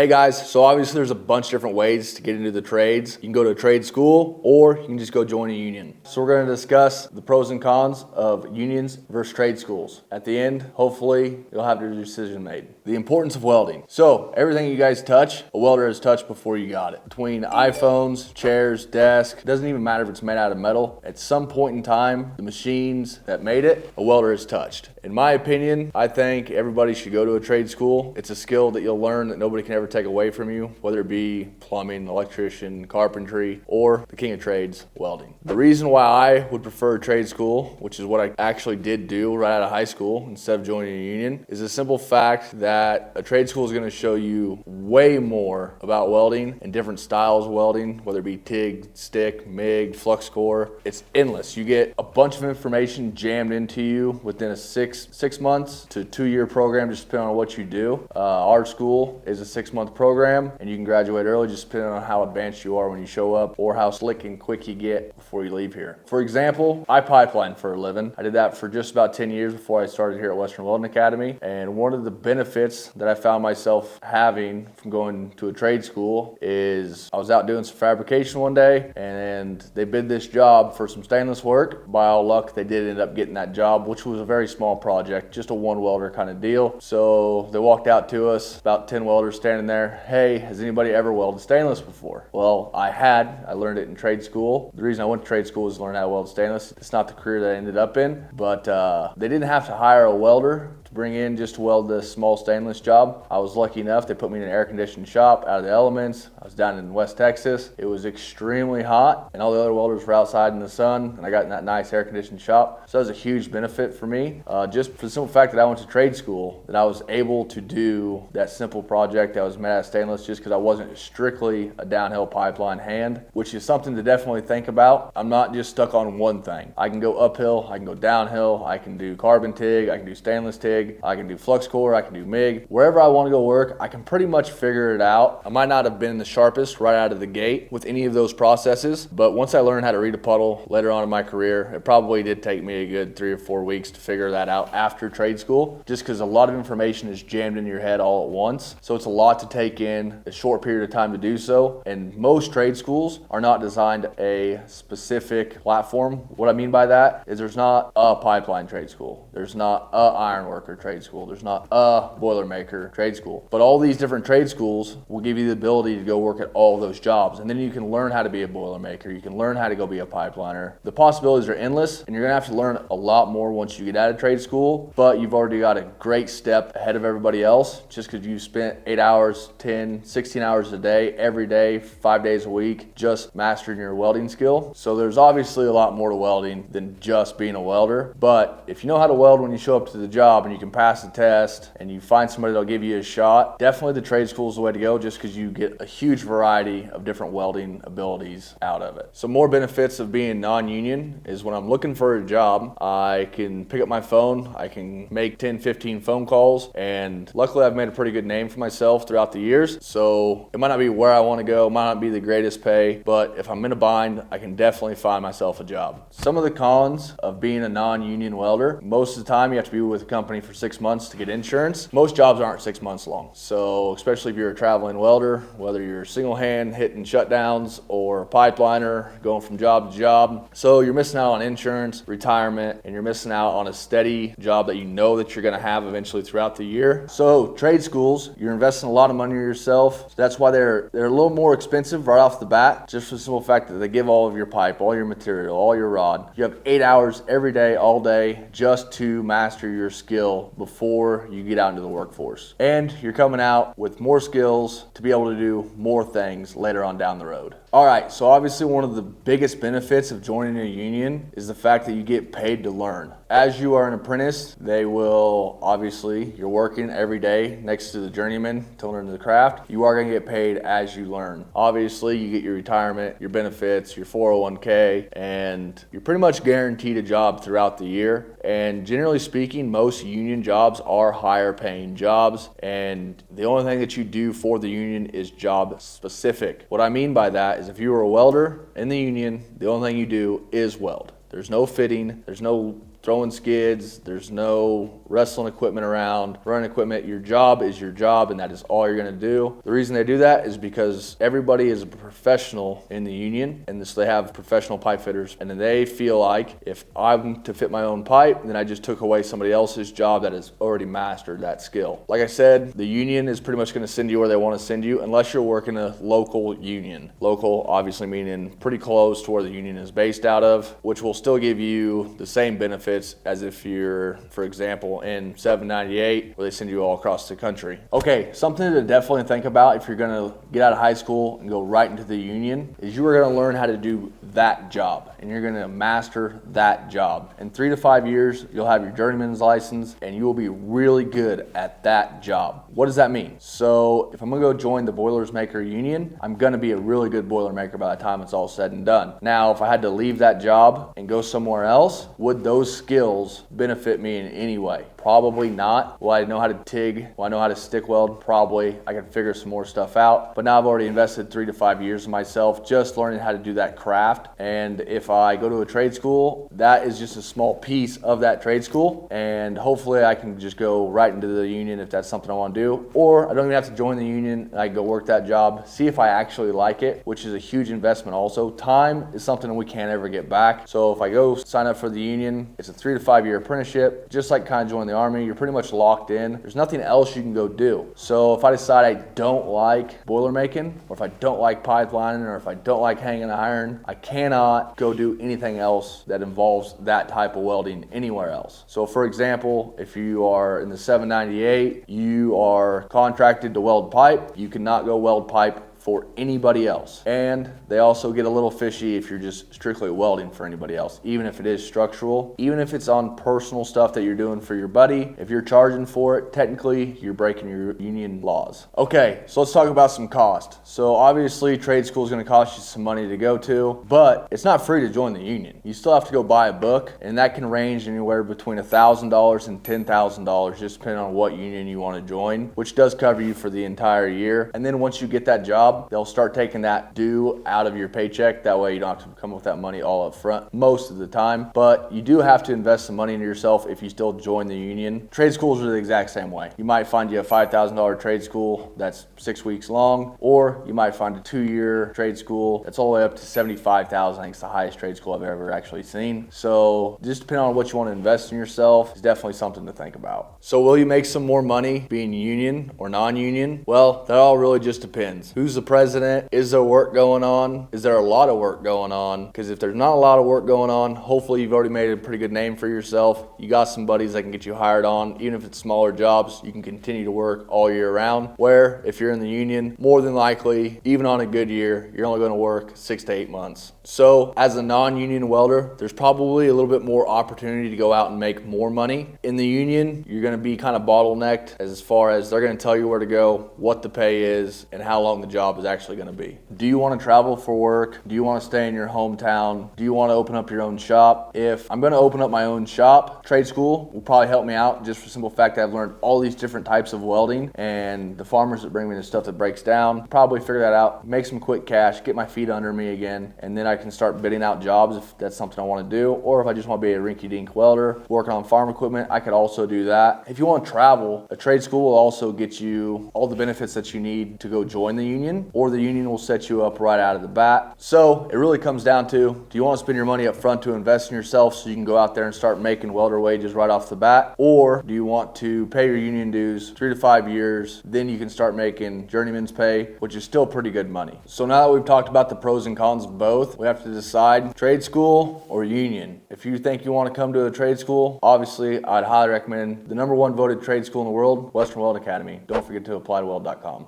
Hey guys, so obviously there's a bunch of different ways to get into the trades. You can go to a trade school or you can just go join a union. So we're going to discuss the pros and cons of unions versus trade schools. At the end, hopefully you'll have your decision made. The importance of welding. So everything you guys touch, a welder has touched before you got it. Between iPhones, chairs, desks, it doesn't even matter if it's made out of metal. At some point in time, the machines that made it, a welder has touched. In my opinion, I think everybody should go to a trade school. It's a skill that you'll learn that nobody can ever take away from you, whether it be plumbing, electrician, carpentry, or the king of trades, welding. The reason why I would prefer a trade school, which is what I actually did do right out of high school instead of joining a union, is the simple fact that a trade school is going to show you way more about welding and different styles of welding, whether it be TIG, stick, MIG, flux core. It's endless. You get a bunch of information jammed into you within a six months to 2-year program, just depending on what you do. Our school is a 6-month program, and you can graduate early just depending on how advanced you are when you show up or how slick and quick you get before you leave here. For example, I pipeline for a living. I did that for just about 10 years before I started here at Western Welding Academy, and one of the benefits that I found myself having from going to a trade school is I was out doing some fabrication one day, and they bid this job for some stainless work. By all luck, they did end up getting that job, which was a very small project, just a one welder kind of deal. So they walked out to us, about 10 welders standing there. Hey, has anybody ever welded stainless before? Well, I had. I learned it in trade school. The reason I went to trade school was to learn how to weld stainless. It's not the career that I ended up in, but they didn't have to hire a welder to bring in just to weld this small stainless job. I was lucky enough. They put me in an air-conditioned shop out of the elements. I was down in West Texas. It was extremely hot, and all the other welders were outside in the sun, and I got in that nice air-conditioned shop. So that was a huge benefit for me, just for the simple fact that I went to trade school, that I was able to do that simple project that was made out of stainless just because I wasn't strictly a downhill pipeline hand, which is something to definitely think about. I'm not just stuck on one thing. I can go uphill, I can go downhill, I can do carbon TIG, I can do stainless TIG, I can do flux core, I can do MIG. Wherever I want to go work, I can pretty much figure it out. I might not have been the sharpest right out of the gate with any of those processes, but once I learned how to read a puddle later on in my career, it probably did take me a good 3 or 4 weeks to figure that out after trade school, just because a lot of information is jammed in your head all at once. So it's a lot to take in a short period of time to do so, and most trade schools are not designed a specific platform. What I mean by that is there's not a pipeline trade school, there's not a ironworker trade school, there's not a boilermaker trade school, but all these different trade schools will give you the ability to go work at all those jobs, and then you can learn how to be a boilermaker, you can learn how to go be a pipeliner. The possibilities are endless, and you're gonna have to learn a lot more once you get out of trade school, but you've already got a great step ahead of everybody else just because you spent 8 hours, 10, 16 hours a day, every day, 5 days a week, just mastering your welding skill. So there's obviously a lot more to welding than just being a welder, but if you know how to weld when you show up to the job and you can pass the test and you find somebody that'll give you a shot, definitely the trade school is the way to go just because you get a huge variety of different welding abilities out of it. Some more benefits of being non-union is when I'm looking for a job, I can pick up my phone, I can make 10, 15 phone calls, and luckily I've made a pretty good name for myself throughout the years. So it might not be where I want to go, might not be the greatest pay, but if I'm in a bind, I can definitely find myself a job. Some of the cons of being a non-union welder, most of the time you have to be with a company for 6 months to get insurance. Most jobs aren't 6 months long. So especially if you're a traveling welder, whether you're single hand hitting shutdowns or a pipeliner going from job to job. So you're missing out on insurance, retirement, and you're missing out on a steady job that you know that you're gonna have eventually throughout the year. So trade schools, you're investing a lot of money in yourself. So that's why they're a little more expensive right off the bat, just for the simple fact that they give all of your pipe, all your material, all your rod. You have 8 hours every day, all day, just to master your skill before you get out into the workforce. And you're coming out with more skills to be able to do more things later on down the road. All right, so obviously one of the biggest benefits of joining a union is the fact that you get paid to learn. As you are an apprentice, they will, obviously, you're working every day next to the journeyman to learn the craft. You are gonna get paid as you learn. Obviously, you get your retirement, your benefits, your 401k, and you're pretty much guaranteed a job throughout the year. And generally speaking, most union jobs are higher paying jobs, and the only thing that you do for the union is job specific. What I mean by that is if you were a welder in the union, the only thing you do is weld. There's no fitting, there's no throwing skids, there's no wrestling equipment around, running equipment. Your job is your job, and that is all you're gonna do. The reason they do that is because everybody is a professional in the union, and so they have professional pipe fitters, and they feel like if I'm to fit my own pipe, then I just took away somebody else's job that has already mastered that skill. Like I said, the union is pretty much gonna send you where they wanna send you unless you're working a local union. Local obviously meaning pretty close to where the union is based out of, which will still give you the same benefits as if you're, for example, in 798, where they send you all across the country. Okay, something to definitely think about if you're gonna get out of high school and go right into the union is you are gonna learn how to do that job, and you're gonna master that job. In 3 to 5 years, you'll have your journeyman's license, and you will be really good at that job. What does that mean? So if I'm gonna go join the Boilers Maker Union, I'm gonna be a really good boiler maker by the time it's all said and done. Now, if I had to leave that job and go somewhere else, would those skills benefit me in any way? Probably not. Will I know how to TIG? Will I know how to stick weld? Probably. I can figure some more stuff out. But now I've already invested 3 to 5 years of myself just learning how to do that craft. And if I go to a trade school, that is just a small piece of that trade school. And hopefully I can just go right into the union if that's something I want to do. Or I don't even have to join the union. I can go work that job, see if I actually like it, which is a huge investment also. Time is something we can't ever get back. So if I go sign up for the union, it's a 3 to 5 year apprenticeship, just like kind of joining the Army. You're pretty much locked in. There's nothing else you can go do. So if I decide I don't like boiler making, or if I don't like pipelining, or if I don't like hanging iron, I cannot go do anything else that involves that type of welding anywhere else. So for example, if you are in the 798, you are contracted to weld pipe, you cannot go weld pipe for anybody else. And they also get a little fishy if you're just strictly welding for anybody else, even if it is structural, even if it's on personal stuff that you're doing for your buddy. If you're charging for it, technically you're breaking your union laws. Okay, so let's talk about some cost. So obviously trade school is going to cost you some money to go to, but it's not free to join the union. You still have to go buy a book, and that can range anywhere between $1,000 and $10,000, just depending on what union you want to join, which does cover you for the entire year. And then once you get that job, they'll start taking that due out of your paycheck. That way you don't have to come up with that money all up front most of the time. But you do have to invest some money into yourself if you still join the union. Trade schools are the exact same way. You might find you a $5,000 trade school that's 6 weeks long, or you might find a 2-year trade school that's all the way up to $75,000. I think it's the highest trade school I've ever actually seen. So just depending on what you want to invest in yourself is definitely something to think about. So will you make some more money being union or non-union? Well, that all really just depends. Who's the president? Is there work going on? Is there a lot of work going on? Because if there's not a lot of work going on, hopefully you've already made a pretty good name for yourself. You got some buddies that can get you hired on. Even if it's smaller jobs, you can continue to work all year round. Where if you're in the union, more than likely, even on a good year, you're only going to work 6 to 8 months. So as a non-union welder, there's probably a little bit more opportunity to go out and make more money. In the union, you're going to be kind of bottlenecked as far as they're going to tell you where to go, what the pay is, and how long the job is actually going to be. Do you want to travel for work? Do you want to stay in your hometown? Do you want to open up your own shop? If I'm going to open up my own shop, trade school will probably help me out just for the simple fact that I've learned all these different types of welding, and the farmers that bring me the stuff that breaks down, probably figure that out, make some quick cash, get my feet under me again, and then I can start bidding out jobs if that's something I want to do. Or if I just want to be a rinky-dink welder working on farm equipment, I could also do that. If you want to travel, a trade school will also get you all the benefits that you need to go join the union, or the union will set you up right out of the bat. So it really comes down to, do you want to spend your money up front to invest in yourself so you can go out there and start making welder wages right off the bat? Or do you want to pay your union dues 3 to 5 years, then you can start making journeyman's pay, which is still pretty good money. So now that we've talked about the pros and cons of both, we have to decide trade school or union. If you think you want to come to a trade school, obviously I'd highly recommend the #1 voted trade school in the world, Western Weld Academy. Don't forget to apply to weld.com.